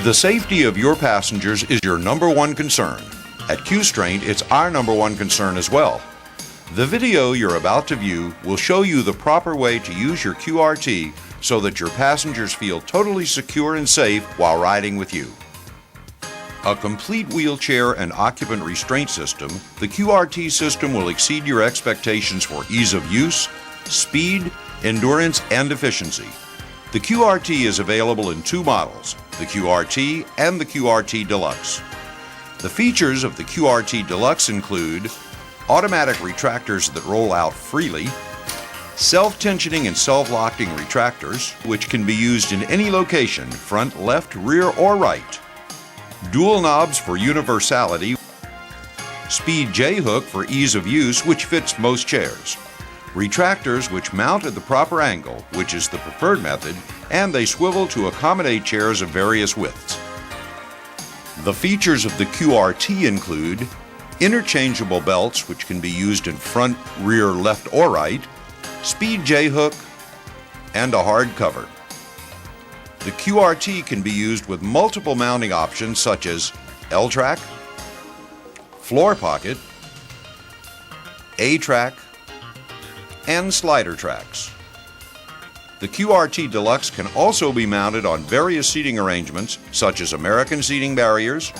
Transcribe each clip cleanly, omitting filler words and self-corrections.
The safety of your passengers is your number one concern. At QStraint, it's our number one concern as well. The video you're about to view will show you the proper way to use your QRT so that your passengers feel totally secure and safe while riding with you. A complete wheelchair and occupant restraint system, the QRT system will exceed your expectations for ease of use, speed, endurance, and efficiency. The QRT is available in two models, the QRT and the QRT Deluxe. The features of the QRT Deluxe include automatic retractors that roll out freely, self-tensioning and self-locking retractors, which can be used in any location, front, left, rear, or right, dual knobs for universality, speed J-hook for ease of use, which fits most chairs, retractors which mount at the proper angle, which is the preferred method, and they swivel to accommodate chairs of various widths. The features of the QRT include interchangeable belts which can be used in front, rear, left, or right, speed J-hook, and a hard cover. The QRT can be used with multiple mounting options such as L-track, floor pocket, A-track, and slider tracks. The QRT Deluxe can also be mounted on various seating arrangements such as American seating barriers,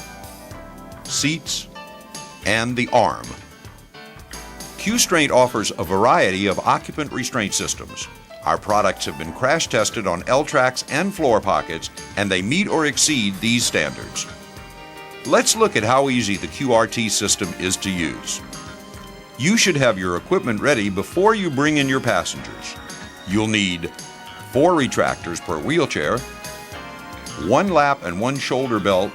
seats, and the arm. QStraint offers a variety of occupant restraint systems. Our products have been crash tested on L-tracks and floor pockets, and they meet or exceed these standards. Let's look at how easy the QRT system is to use. You should have your equipment ready before you bring in your passengers. You'll need 4 retractors per wheelchair, 1 lap and 1 shoulder belt,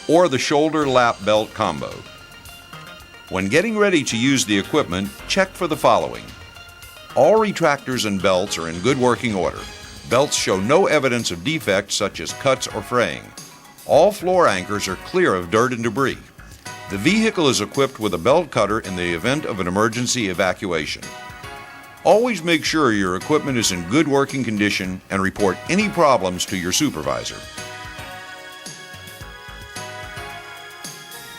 or the shoulder lap belt combo. When getting ready to use the equipment, check for the following. All retractors and belts are in good working order. Belts show no evidence of defects such as cuts or fraying. All floor anchors are clear of dirt and debris. The vehicle is equipped with a belt cutter in the event of an emergency evacuation. Always make sure your equipment is in good working condition and report any problems to your supervisor.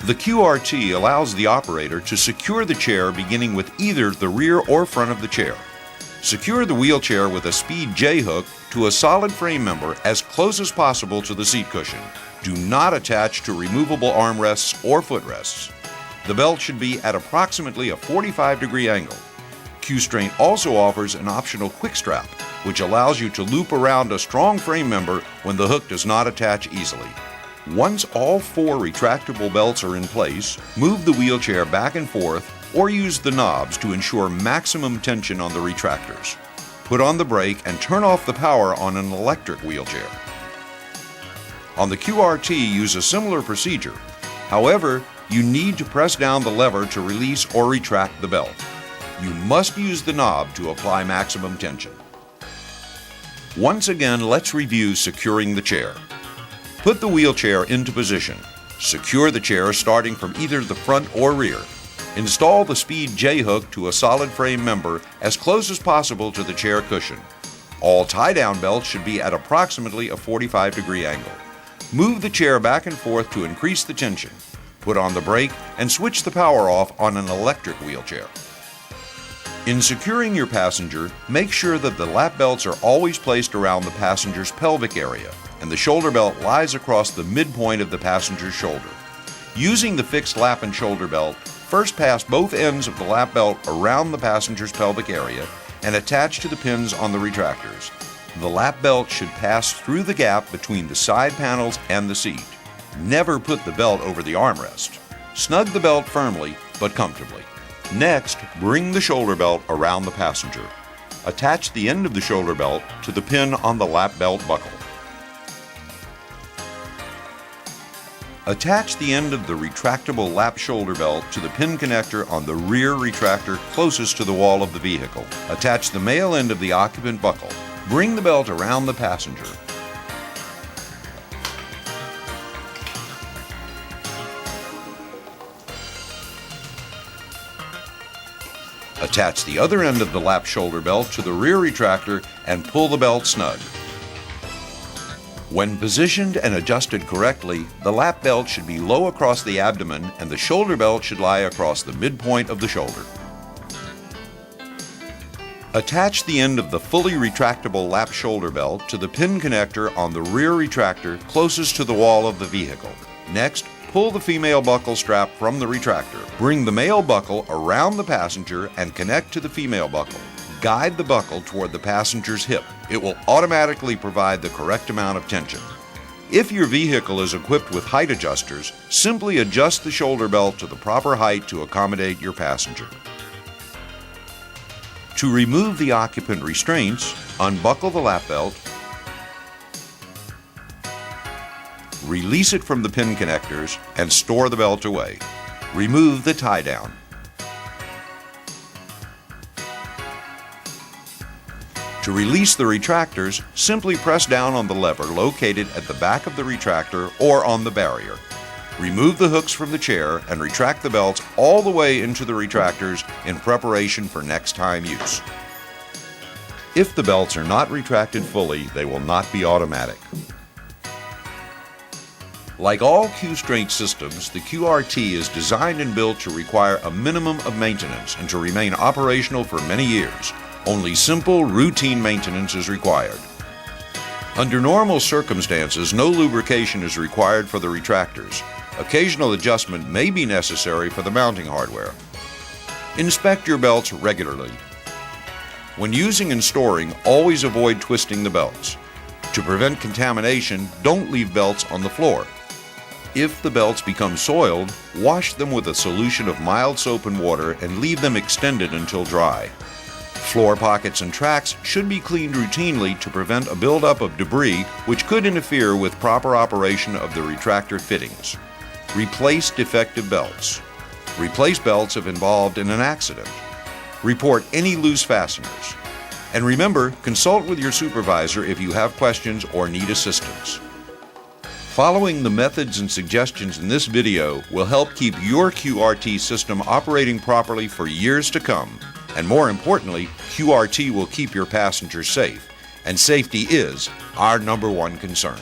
The QRT allows the operator to secure the chair beginning with either the rear or front of the chair. Secure the wheelchair with a speed J-hook to a solid frame member as close as possible to the seat cushion. Do not attach to removable armrests or footrests. The belt should be at approximately a 45-degree angle. QStraint also offers an optional quick strap, which allows you to loop around a strong frame member when the hook does not attach easily. Once all 4 retractable belts are in place, move the wheelchair back and forth or use the knobs to ensure maximum tension on the retractors. Put on the brake and turn off the power on an electric wheelchair. On the QRT, use a similar procedure. However, you need to press down the lever to release or retract the belt. You must use the knob to apply maximum tension. Once again, let's review securing the chair. Put the wheelchair into position. Secure the chair starting from either the front or rear. Install the speed J-hook to a solid frame member as close as possible to the chair cushion. All tie-down belts should be at approximately a 45-degree angle. Move the chair back and forth to increase the tension. Put on the brake and switch the power off on an electric wheelchair. In securing your passenger, make sure that the lap belts are always placed around the passenger's pelvic area and the shoulder belt lies across the midpoint of the passenger's shoulder. Using the fixed lap and shoulder belt, first pass both ends of the lap belt around the passenger's pelvic area and attach to the pins on the retractors. The lap belt should pass through the gap between the side panels and the seat. Never put the belt over the armrest. Snug the belt firmly but comfortably. Next, bring the shoulder belt around the passenger. Attach the end of the shoulder belt to the pin on the lap belt buckle. Attach the end of the retractable lap shoulder belt to the pin connector on the rear retractor closest to the wall of the vehicle. Attach the male end of the occupant buckle. Bring the belt around the passenger. Attach the other end of the lap shoulder belt to the rear retractor and pull the belt snug. When positioned and adjusted correctly, the lap belt should be low across the abdomen and the shoulder belt should lie across the midpoint of the shoulder. Attach the end of the fully retractable lap shoulder belt to the pin connector on the rear retractor closest to the wall of the vehicle. Next, pull the female buckle strap from the retractor. Bring the male buckle around the passenger and connect to the female buckle. Guide the buckle toward the passenger's hip. It will automatically provide the correct amount of tension. If your vehicle is equipped with height adjusters, simply adjust the shoulder belt to the proper height to accommodate your passenger. To remove the occupant restraints, unbuckle the lap belt, release it from the pin connectors, and store the belt away. Remove the tie-down. To release the retractors, simply press down on the lever located at the back of the retractor or on the barrier. Remove the hooks from the chair and retract the belts all the way into the retractors in preparation for next time use. If the belts are not retracted fully, they will not be automatic. Like all QStraint systems, the QRT is designed and built to require a minimum of maintenance and to remain operational for many years. Only simple, routine maintenance is required. Under normal circumstances, no lubrication is required for the retractors. Occasional adjustment may be necessary for the mounting hardware. Inspect your belts regularly. When using and storing, always avoid twisting the belts. To prevent contamination, don't leave belts on the floor. If the belts become soiled, wash them with a solution of mild soap and water and leave them extended until dry. Floor pockets and tracks should be cleaned routinely to prevent a buildup of debris which could interfere with proper operation of the retractor fittings. Replace defective belts. Replace belts if involved in an accident. Report any loose fasteners. And remember, consult with your supervisor if you have questions or need assistance. Following the methods and suggestions in this video will help keep your QRT system operating properly for years to come. And more importantly, QRT will keep your passengers safe. And safety is our #1 concern.